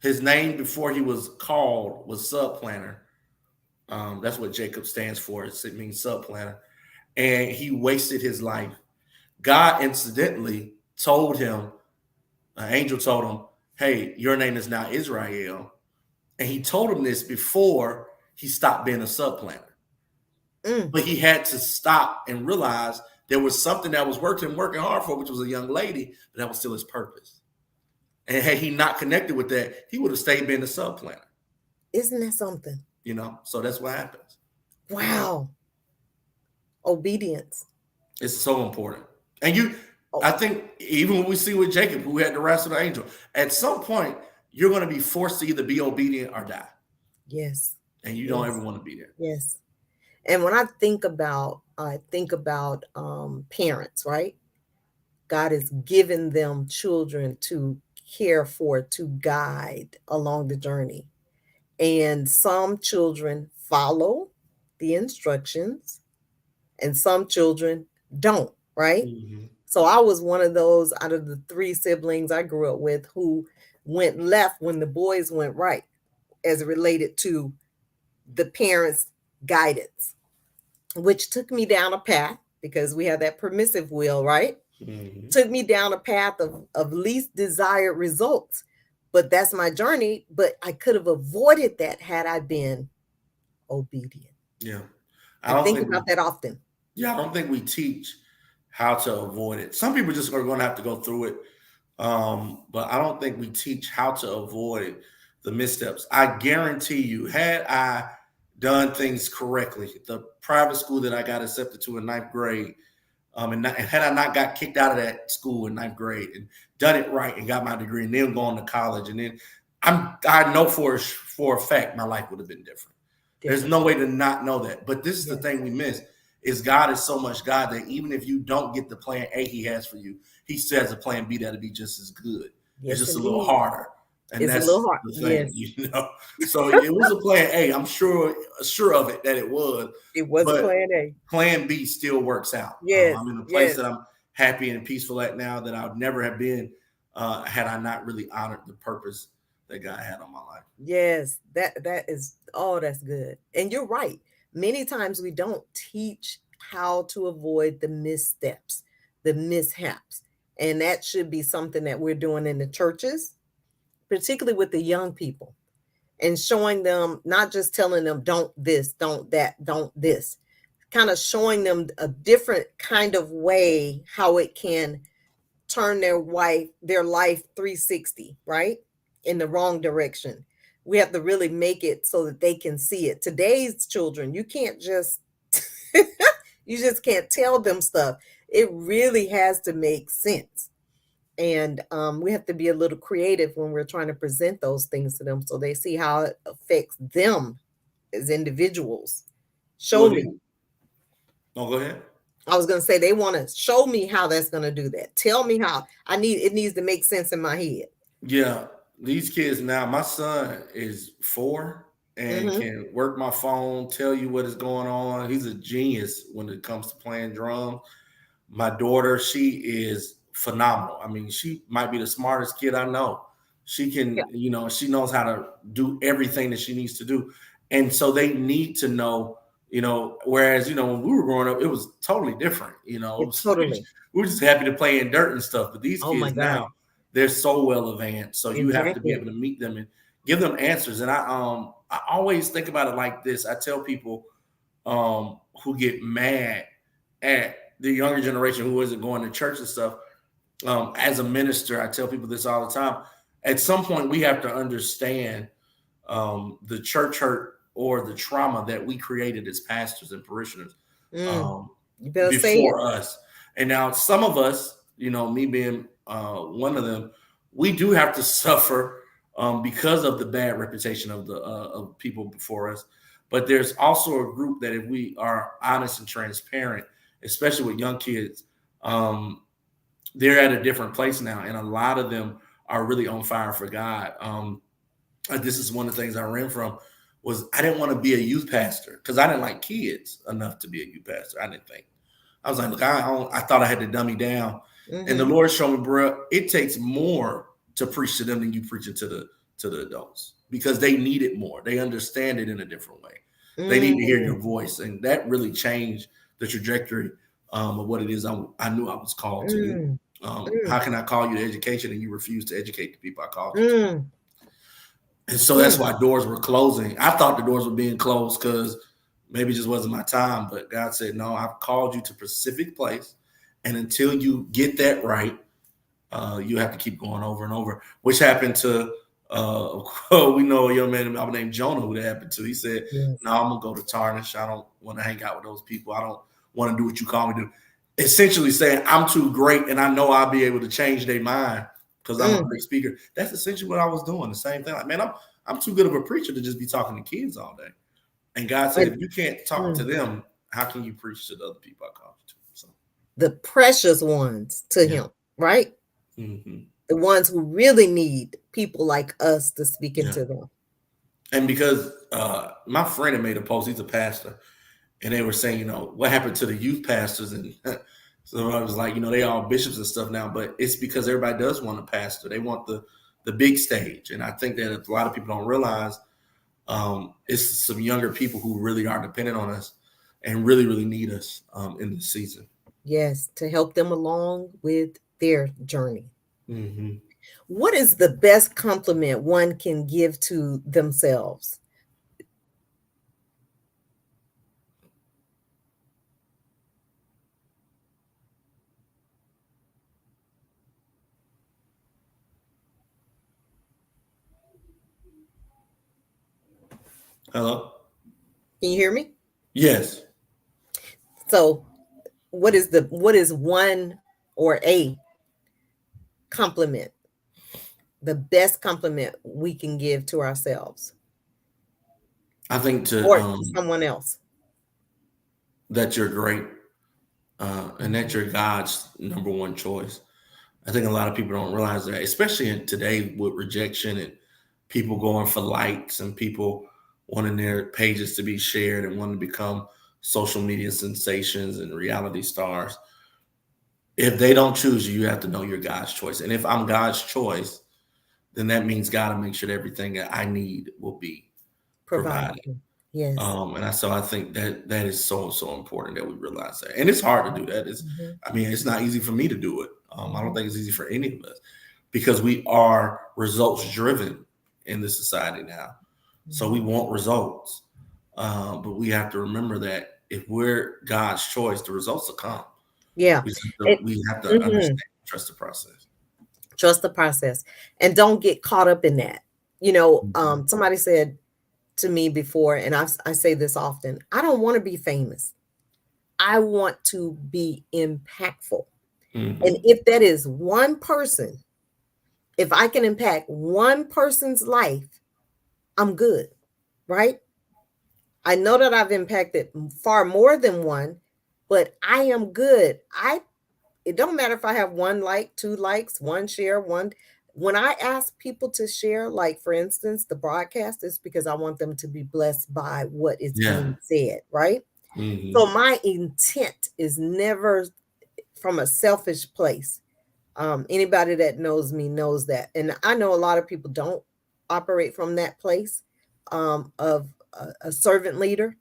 His name before he was called was subplanner. That's what Jacob stands for. It means subplanner. And he wasted his life. God incidentally told him, an angel told him, hey, your name is now Israel. And he told him this before he stopped being a subplanner. Mm. But he had to stop and realize there was something that was working hard for, which was a young lady, but that was still his purpose. And had he not connected with that, he would have stayed being a subplanner. Isn't that something? So that's what happens. Wow. Obedience. It's so important. And Oh, I think even when we see with Jacob, who had to wrestle the angel, at some point, you're going to be forced to either be obedient or die. yes. And you don't ever Yes. want to be there. Yes. And when I think about parents, right? God has given them children to care for, to guide along the journey. And some children follow the instructions and some children don't, right? Mm-hmm. So I was one of those out of the three siblings I grew up with who went left when the boys went right as it related to the parents' guidance, which took me down a path because we have that permissive will, right? Mm-hmm. Took me down a path of least desired results. But that's my journey. But I could have avoided that had I been obedient. Yeah. I I don't think think we about that often. Yeah, I don't think we teach how to avoid it. Some people just are going to have to go through it, but I don't think we teach how to avoid the missteps. I guarantee you, had I done things correctly, the private school that I got accepted to in ninth grade, and had I not got kicked out of that school in ninth grade and done it right and got my degree and then gone to college, and then I know for a fact my life would have been different. There's Different. no way to not know that. But this is the Yes. thing we miss is God is so much God that even if you don't get the plan A he has for you, he still has a plan B that'll be just as good. It's Yes, just a little indeed. harder. And It's a little that's hard. the thing, Yes. So it was a plan A. I'm sure of it that it was, It was a but plan A. plan B still works out. Yes. I'm in a place Yes. that I'm happy and peaceful at now that I would never have been had I not really honored the purpose that God had on my life. Yes. That is, oh, that's good. And you're right. Many times we don't teach how to avoid the missteps, the mishaps. And that should be something that we're doing in the churches, particularly with the young people, and showing them, not just telling them, don't this, don't that, don't this, kind of showing them a different kind of way how it can turn their life 360, right? In the wrong direction. We have to really make it so that they can see it. Today's children, you can't just you just can't tell them stuff. It really has to make sense. And we have to be a little creative when we're trying to present those things to them so they see how it affects them as individuals. Well, Show me. go ahead. I was going to say they want to show me how that's going to do that. Tell me how. It needs to make sense in my head. Yeah. these kids now, my son is 4 and Mm-hmm. can work my phone, tell you what is going on. He's a genius when it comes to playing drums. My daughter, she is phenomenal. I mean, she might be the smartest kid I know. She Yeah, can, she knows how to do everything that she needs to do. And so they need to know, whereas, when we were growing up, it was totally different. It it was, totally. we were just happy to play in dirt and stuff. But these Oh my kids God. now, they're so well advanced. So you have to be Exactly. able to meet them and give them answers. And I always think about it like this. I tell people who get mad at the younger generation who isn't going to church and stuff. As a minister, I tell people this all the time. At some point, we have to understand the church hurt or the trauma that we created as pastors and parishioners Mm, um, you better say it. before us. And now, some of us, me being one of them, we do have to suffer because of the bad reputation of the of people before us. But there's also a group that, if we are honest and transparent, especially with young kids, um, they're at a different place now, and a lot of them are really on fire for God. This is one of the things I ran from was I didn't want to be a youth pastor because I didn't like kids enough to be a youth pastor. I didn't think. I was like, look, I thought I had to dummy down, and the Mm-hmm. Lord showed me, bro, it takes more to preach to them than you preaching to the adults because they need it more. They understand it in a different way. They need to hear Mm, your voice, and that really changed the trajectory of what it is I knew I was called to do. mm, How mm, can I call you to education and you refuse to educate the people I called you to? mm, And so that's mm. why doors were closing. I thought the doors were being closed because maybe it just wasn't my time. But God said, no, I've called you to a specific place. And until you get that right, you have to keep going over and over, which happened to, we know a young man named Jonah who that happened to. He said, Yes. no, I'm going to go to Tarnish. I don't want to hang out with those people. I don't want to do what you call me to do. Essentially saying, I'm too great and I know I'll be able to change their mind because I'm a Mm. great speaker. That's essentially what I was doing. The same thing. Like, man, I'm too good of a preacher to just be talking to kids all day. And God said, And if you can't talk to mm, them, how can you preach to the other people I called you to? So, the precious ones to yeah. him, right? Hmm. The ones who really need people like us to speak Yeah. into them. And because my friend had made a post, he's a pastor, and they were saying, what happened to the youth pastors? And so I was like, they all bishops and stuff now, but it's because everybody does want a pastor. They want the big stage. And I think that a lot of people don't realize it's some younger people who really are dependent on us and really, really need us in this season. Yes, to help them along with their journey. Hmm. What is the best compliment one can give to themselves? Hello? Can you hear me? Yes. So, what is one or a compliment, the best compliment we can give to ourselves I think or to someone else? that you're great and that Mhm. you're God's number one choice. I think a lot of people don't realize that, especially in today with rejection and people going for likes and people wanting their pages to be shared and wanting to become social media sensations and reality stars. If they don't choose you, you have to know you're God's choice. And if I'm God's choice, then that means God to make sure that everything that I need will be Provide. provided. Yes. So I think that is so important that we realize that, and it's hard to do that. Mhm, I mean, it's not easy for me to do it. I don't mhm, think it's easy for any of us because we are results driven in this society now. So we mhm. want results, but we have to remember that if we're God's choice, the results will come. Yeah. It, We have to mhm. understand, trust the process. Trust the process and don't get caught up in that. Somebody said to me before, and I say this often, I don't want to be famous. I want to be impactful. And Hmm. if that is one person, if I can impact one person's life, I'm good, right? I know that I've impacted far more than one, but I am good. It don't matter if I have one like, two likes, one share, one. when I ask people to share, like for instance, the broadcast, is because I want them to be blessed by what is Yeah. being said, right? So Hmm. my intent is never from a selfish place. Anybody that knows me knows that, and I know a lot of people don't operate from that place of a servant leader.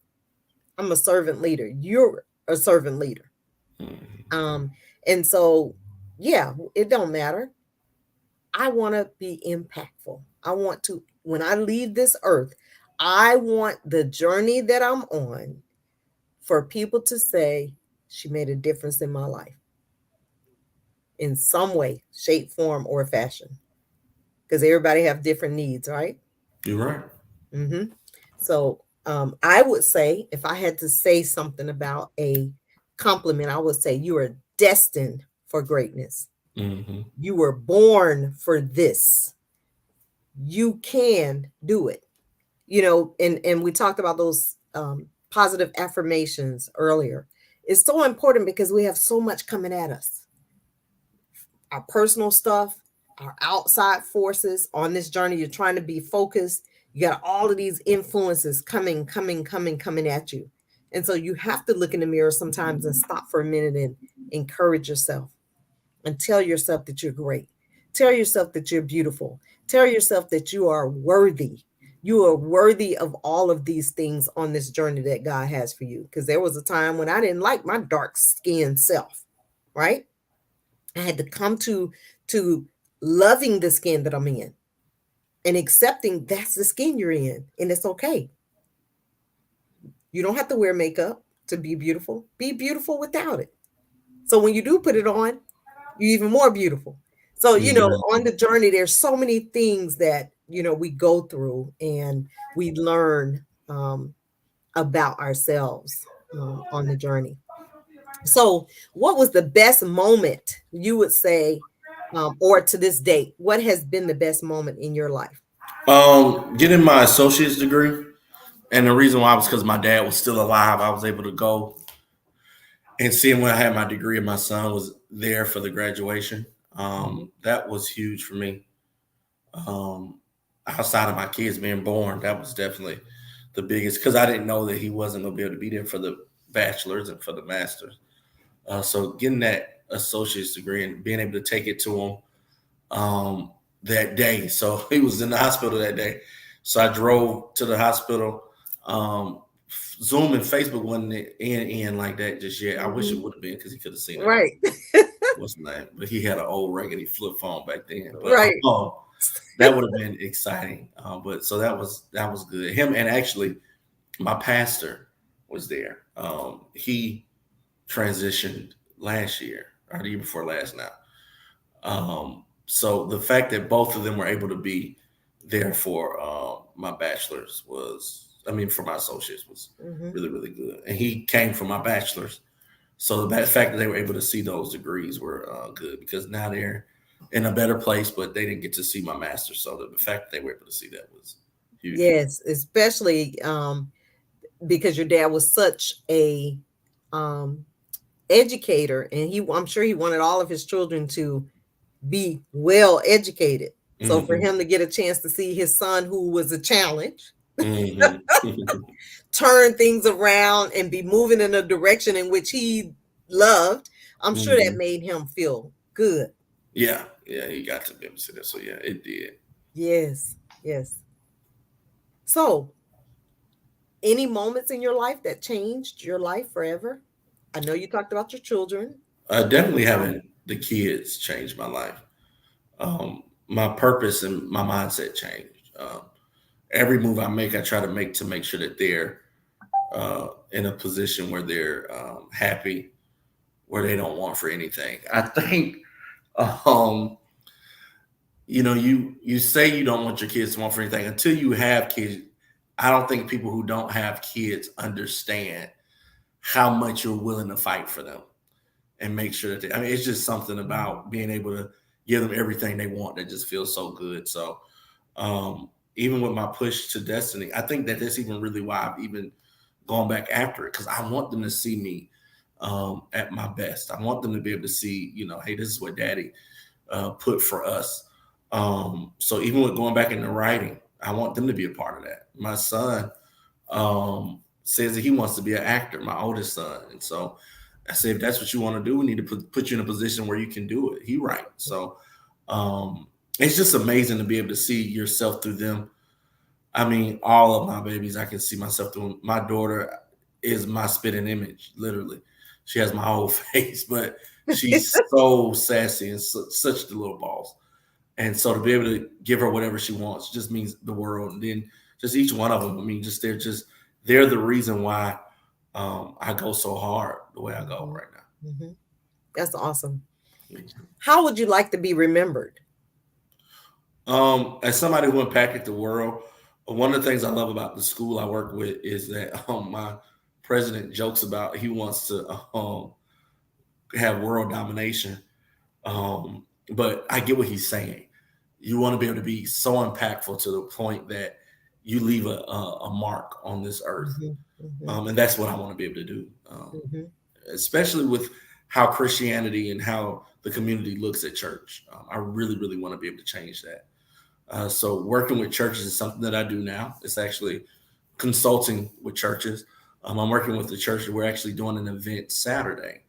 I'm a servant leader. You're a servant leader. Hmm. Um, and so, yeah, it don't matter. I want to be impactful. I want to, when I leave this earth, I want the journey that I'm on for people to say, she made a difference in my life in some way, shape, form, or fashion. Because everybody have different needs, right? You're right. Mm-hmm. So I would say, if I had to say something about a compliment, I would say you are destined for greatness. Hmm. You were born for this. You can do it. And we talked about those positive affirmations earlier. It's so important because we have so much coming at us, our personal stuff, our outside forces on this journey. You're trying to be focused. You got all of these influences coming at you. And so you have to look in the mirror sometimes and stop for a minute and encourage yourself and tell yourself that you're great. Tell yourself that you're beautiful. Tell yourself that you are worthy. You are worthy of all of these things on this journey that God has for you. Because there was a time when I didn't like my dark skinned self, right? I had to come to loving the skin that I'm in and accepting that's the skin you're in, and it's okay. You don't have to wear makeup to be beautiful. Be beautiful without it. So when you do put it on, you're even more beautiful. So, on Exactly. the journey, there's so many things that, we go through and we learn about ourselves on the journey. So, what was the best moment you would say, or to this date, what has been the best moment in your life? Getting my associate's degree, and the reason why was because my dad was still alive. I was able to go and seeing when I had my degree and my son was there for the graduation. Mhm. That was huge for me. Um, Outside of my kids being born, that was definitely the biggest because I didn't know that he wasn't going to be able to be there for the bachelor's and for the master's. So getting that associate's degree and being able to take it to him that day. So he was in the hospital that day. So I drove to the hospital. Um, Zoom and Facebook wasn't in like that just yet. I wish it Mhm. would have been because he could have seen it on Right. what's the name. But he had an old raggedy flip phone back then. But Right. that would have been exciting. But so that was good. Him and actually my pastor was there. He transitioned last year or the year before last now. So the fact that both of them were able to be there for my bachelor's was, I mean, for my associates was Mhm. really, really good. And he came for my bachelor's. So the fact that they were able to see those degrees were good because now they're in a better place, but they didn't get to see my master's. So the fact that they were able to see that was huge for me. Yes, especially because your dad was such a um educator, and I'm sure he wanted all of his children to be well educated. So for Hmm. him to get a chance to see his son, who was a challenge, Hmm. turn things around and be moving in a direction in which he loved, I'm sure that Hmm. made him feel good. Yeah, yeah, he got to be able to see that. So yeah, it did. Yes, yes. So, any moments in your life that changed your life forever? I know you talked about your children. Definitely Um, having the kids changed my life. My purpose and my mindset changed. Every move I make, I try to make sure that they're in a position where they're happy, where they don't want for anything. I think, um, you say you don't want your kids to want for anything until you have kids. I don't think people who don't have kids understand how much you're willing to fight for them and make sure that I mean, it's just something about being able to give them everything they want that just feels so good. So, even with my push to destiny, I think that that's even really why I've even gone back after it because I want them to see me at my best. I want them to be able to see, hey, this is what daddy put for us. So even with going back into writing, I want them to be a part of that. My son says that he wants to be an actor, my oldest son. And so I said, if that's what you want to do, we need to put you in a position where you can do it. He writes. So um, it's just amazing to be able to see yourself through them. I mean, all of my babies, I can see myself through them. My daughter is my spitting image, literally. She has my whole face, but she's so sassy and such the little balls. And so to be able to give her whatever she wants just means the world. And then just each one of them, I mean, they're the reason why I go so hard the way I go Mhm. right Mhm. That's awesome. now. How would you like to be remembered? As somebody who impacted the world, one of the things I love about the school I work with is that my president jokes about he wants to have world domination. But I get what he's saying. You want to be able to be so impactful to the point that you leave a mark on this earth. Mhm. Mhm. And that's what I want to be able to do, Mhm. especially with how Christianity and how the community looks at church. I really, really want to be able to change that. So working with churches is something that I do now. It's actually consulting with churches. I'm working with the church. We're actually doing an event Saturday.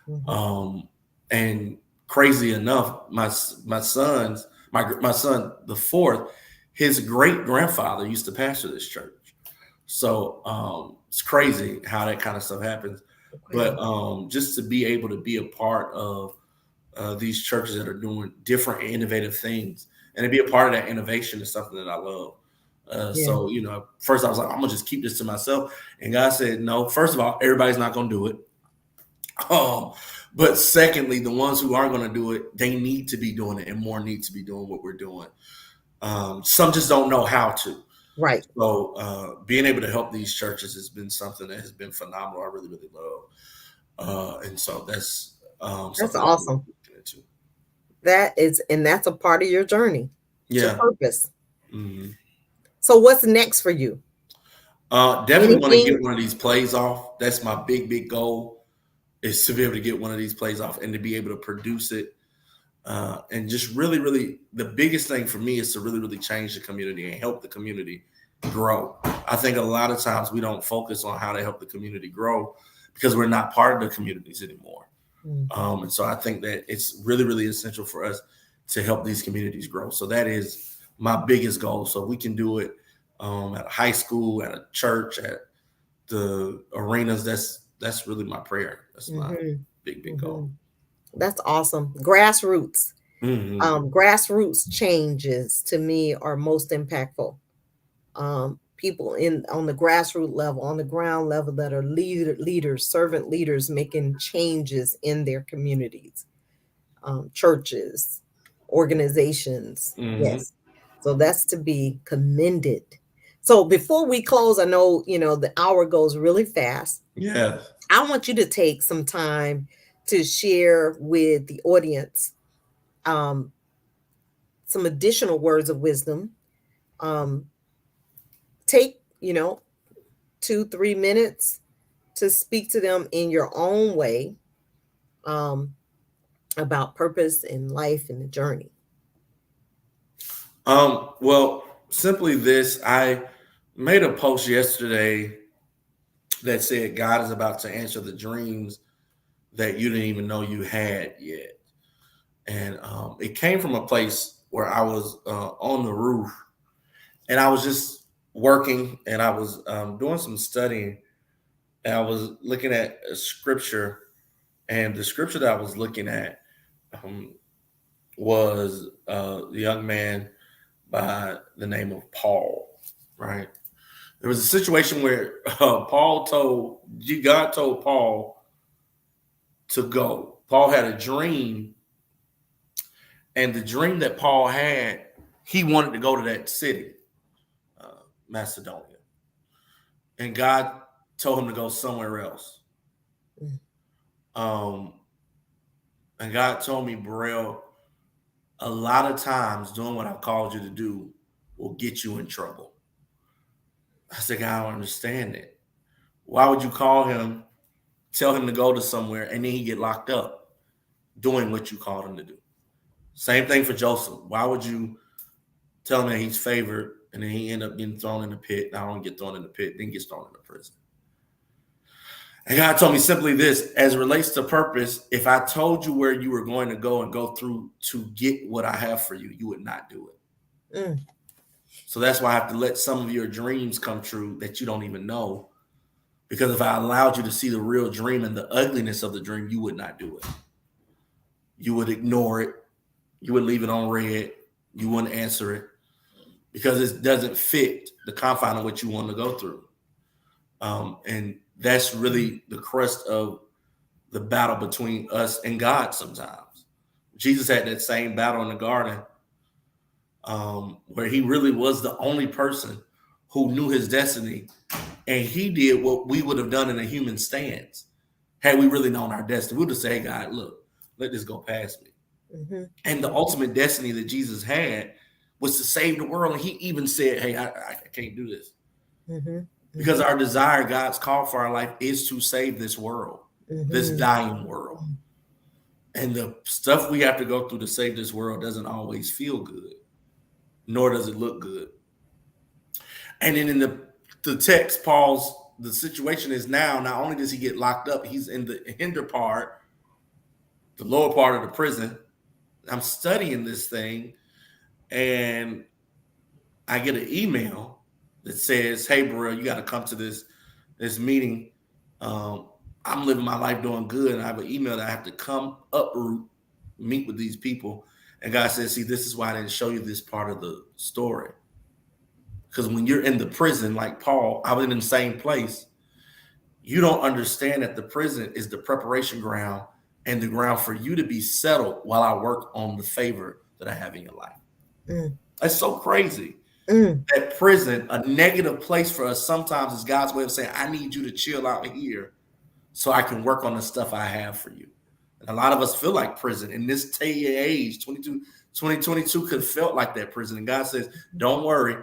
Mhm. Um, and crazy enough, my son the fourth, his great grandfather used to pastor this church. So it's crazy how that kind of stuff happens. But Wow. just to be able to be a part of these churches that are doing different innovative things and to be a part of that innovation is something that I love. Yeah. So, first I was like, I'm gonna just keep this to myself. And God said, no, first of all, everybody's not gonna do it. Um, but secondly, the ones who are gonna do it, they need to be doing it and more need to be doing what we're doing. Some just don't know how to. Right. So being able to help these churches has been something that has been phenomenal. I really, really love. And so that's That's something that I'm awesome. looking into. And that's a part of your journey to Yeah. purpose. Mhm. So what's next for you? Definitely want to Anything? get one of these plays off. That's my big, big goal is to be able to get one of these plays off and to be able to produce it. And just really, really, the biggest thing for me is to really, really change the community and help the community grow. I think a lot of times we don't focus on how to help the community grow because we're not part of the communities anymore. Mhm. And so I think that it's really, really essential for us to help these communities grow. So that is my biggest goal. So we can do it at a high school, at a church, at the arenas. That's really my prayer. That's my Mhm. big, big goal. Mhm. That's awesome. Grassroots. Hmm. Grassroots changes to me are most impactful. People in on the grassroots level, on the ground level, that are leaders, servant leaders, making changes in their communities, churches, organizations. Hmm. Yes, so that's to be commended. So before we close, I know the hour goes really fast. Yeah. I want you to take some time to share with the audience um, some additional words of wisdom. Um, take 2-3 minutes to speak to them in your own way, um, about purpose in life and the journey. Well, simply this. I made a post yesterday that said God is about to answer the dreams that you didn't even know you had yet. And it came from a place where I was on the roof and I was just working and I was doing some studying and I was looking at a scripture and the scripture that I was looking at um, was the young man by the name of Paul, right? There was a situation where God told Paul to go. Paul had a dream, and the dream that Paul had, he wanted to go to that city, uh, Macedonia, and God told him to go somewhere else. Mm. Um, and God told me, Burrell, a lot of times doing what I've called you to do will get you in trouble. I said, God, I don't understand it. Why would you call him, tell him to go to somewhere, and then he get locked up doing what you called him to do? Same thing for Joseph. Why would you tell him that he's favored and then he end up getting thrown in the pit? Not only get thrown in the pit, then gets thrown in the prison. And God told me simply this, as it relates to purpose, if I told you where you were going to go and go through to get what I have for you, you would not do it. Mm. So that's why I have to let some of your dreams come true that you don't even know. Because if I allowed you to see the real dream and the ugliness of the dream, you would not do it. You would ignore it. You would leave it on red. You wouldn't answer it because it doesn't fit the confine of what you want to go through. And that's really the crust of the battle between us and God sometimes. Jesus had that same battle in the garden where he really was the only person who knew his destiny. And he did what we would have done in a human stance. Had we really known our destiny, we would have said, hey, God, look, let this go past me. Mm-hmm. And the ultimate destiny that Jesus had was to save the world. And he even said, hey, I can't do this. Mm-hmm. Because our desire, God's call for our life is to save this world, this dying world. And the stuff we have to go through to save this world doesn't always feel good, nor does it look good. And then in the text, the situation is now, not only does he get locked up, he's in the hinder part, the lower part of the prison. I'm studying this thing, and I get an email that says, hey, Burrell, you got to come to this meeting. I'm living my life doing good, and I have an email that I have to come uproot, meet with these people. And God says, see, this is why I didn't show you this part of the story. Because when you're in the prison, like Paul, I was in the same place. You don't understand that the prison is the preparation ground and the ground for you to be settled while I work on the favor that I have in your life. Mm. That's so crazy. Mm. That prison, a negative place for us sometimes, is God's way of saying, I need you to chill out here so I can work on the stuff I have for you. And a lot of us feel like prison. In this age, 2022 could have felt like that prison. And God says, don't worry,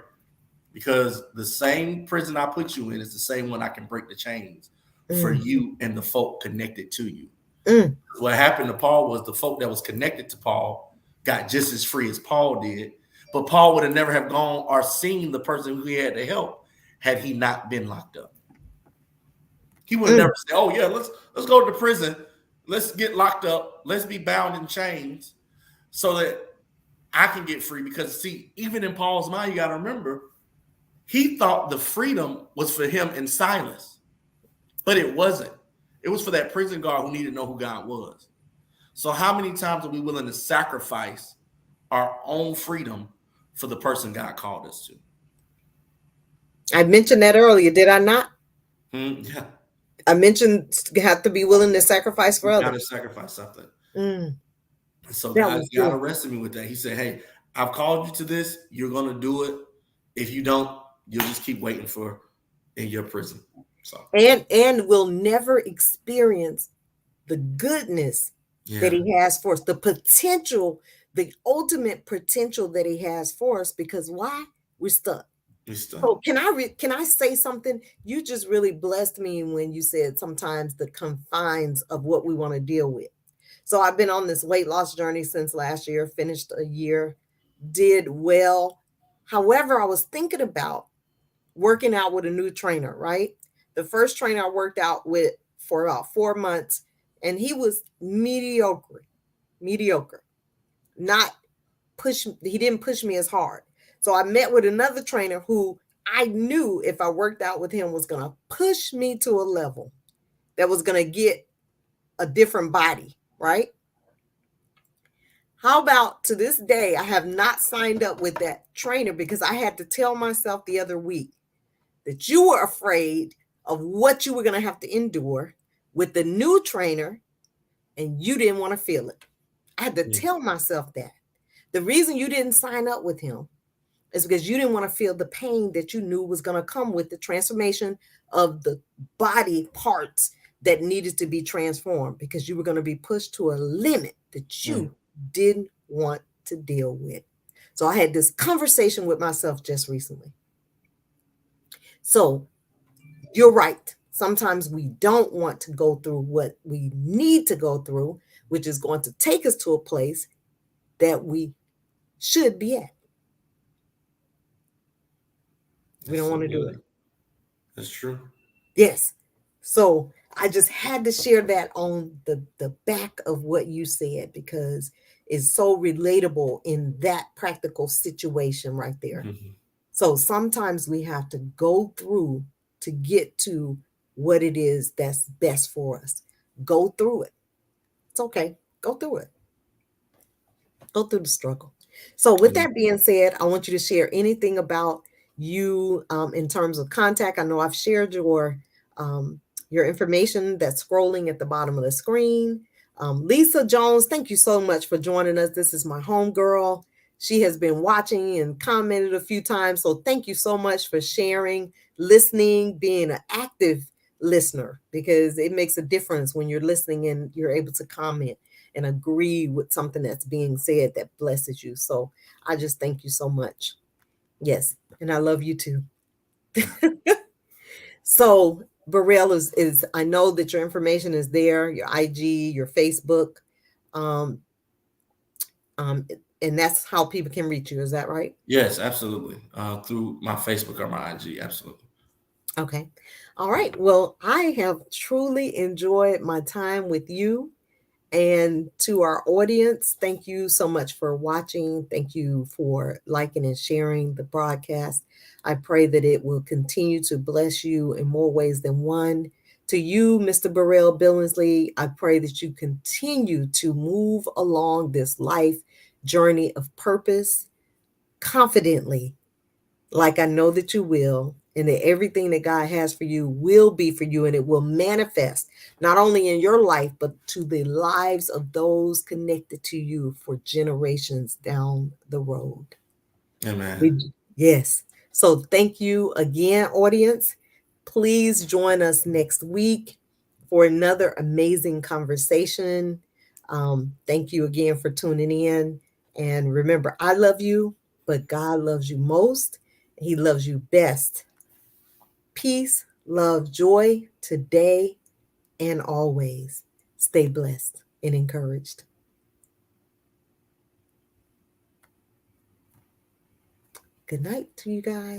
because the same prison I put you in is the same one I can break the chains for you and the folk connected to you. Mm. What happened to Paul was the folk that was connected to Paul got just as free as Paul did. But Paul would have never have gone or seen the person who he had to help had he not been locked up. He would have never said, oh, yeah, let's go to the prison. Let's get locked up. Let's be bound in chains so that I can get free. Because, see, even in Paul's mind, you got to remember, he thought the freedom was for him and Silas. But it wasn't. It was for that prison guard who needed to know who God was. So how many times are we willing to sacrifice our own freedom for the person God called us to? I mentioned that earlier, did I not? Yeah. I mentioned you have to be willing to sacrifice for others. You got to sacrifice something. So God arrested me with that. He said, hey, I've called you to this. You're going to do it. If you don't, you'll just keep waiting in your prison. So. And we'll never experience the goodness that he has for us, the potential, the ultimate potential that he has for us, because why? We're stuck. So can I say something? You just really blessed me when you said sometimes the confines of what we want to deal with. So I've been on this weight loss journey since last year, finished a year, did well. However, I was thinking about working out with a new trainer, right? The first trainer I worked out with for about 4 months, and he was mediocre. He didn't push me as hard. So I met with another trainer who I knew if I worked out with him was going to push me to a level that was going to get a different body, right? How about to this day, I have not signed up with that trainer because I had to tell myself the other week that you were afraid of what you were going to have to endure with the new trainer and you didn't want to feel it. I had to tell myself that. The reason you didn't sign up with him is because you didn't want to feel the pain that you knew was going to come with the transformation of the body parts that needed to be transformed, because you were going to be pushed to a limit that you didn't want to deal with. So I had this conversation with myself just recently. So you're right. Sometimes we don't want to go through what we need to go through, which is going to take us to a place that we should be at. We That's don't so want to do it. good. That's true. Yes. So I just had to share that on the back of what you said because it's so relatable in that practical situation right there. Mhm. So sometimes we have to go through to get to what it is that's best for us. Go through it. It's okay. Go through it. Go through the struggle. So, with Yeah. that being said, I want you to share anything about you in terms of contact. I know I've shared your information that's scrolling at the bottom of the screen. Lisa Jones, thank you so much for joining us. This is my home girl. She has been watching and commented a few times. So, thank you so much for sharing, listening, being an active listener because it makes a difference when you're listening and you're able to comment and agree with something that's being said that blesses you. So I just thank you so much. Yes. And I love you too. So Burrell is I know that your information is there, your IG, your Facebook. Um, um, and that's how people can reach you. Is that right? Yes, absolutely. Through my Facebook or my IG, absolutely. Okay. All right. Well, I have truly enjoyed my time with you. And to our audience, thank you so much for watching. Thank you for liking and sharing the broadcast. I pray that it will continue to bless you in more ways than one. To you, Mr. Burrell Billingsley, I pray that you continue to move along this life journey of purpose confidently, like I know that you will, and that everything that God has for you will be for you, and it will manifest not only in your life, but to the lives of those connected to you for generations down the road. Amen. We, yes. So thank you again, audience. Please join us next week for another amazing conversation. Thank you again for tuning in. And remember, I love you, but God loves you most. He loves you best. Peace, love, joy today and always. Stay blessed and encouraged. Good night to you guys.